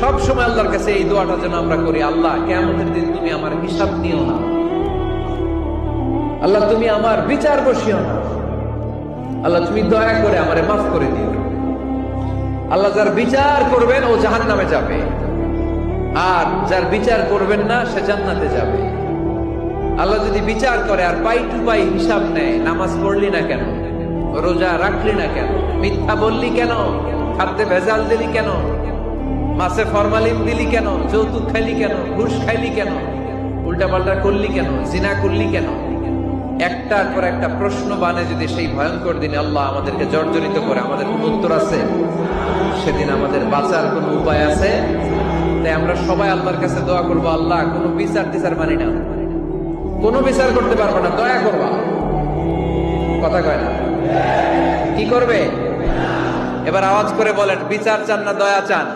সব সময় আল্লাহর কাছে এই দোয়াটা যেন আমরা করি, আল্লাহ কিয়ামতের দিন তুমি আমার হিসাব নিও না, আল্লাহ তুমি আমার বিচার বসিও না, আল্লাহ তুমি দয়া করে আমারে মাফ করে দিও। আল্লাহ যার বিচার করবেন ও জাহান্নামে যাবে, আর যার বিচার করবেন না সে জান্নাতে যাবে। আল্লাহ যদি বিচার করে আর পাই টু পাই হিসাব নেয়, নামাজ পড়লি না কেন, রোজা রাখলি না কেন, মিথ্যা বললি কেন, খাদ্যে ভেজাল দিলি কেন, মাছে ফরমালিন দিলি কেন, যৌতুক খাইলি কেন, ঘুষ খাইলি কেন, উল্টাপাল্টা করলি কেন, জিনা করলি কেন, একটার পর একটা প্রশ্ন বানে যদি সেই ভয়ঙ্কর দিনে আল্লাহ আমাদেরকে জর্জরিত করে, আমাদের কোন উত্তর আছে? সেদিন আমাদের বাঁচার কোন উপায় আছে? তাই আমরা সবাই আল্লাহর কাছে দোয়া করবো, আল্লাহ কোনো বিচার টিচার মানি না, কোনো বিচার করতে পারবো না, দয়া করবা। কথা কয় না? কি করবে? এবার আওয়াজ করে বলেন, বিচার চান না দয়া চান?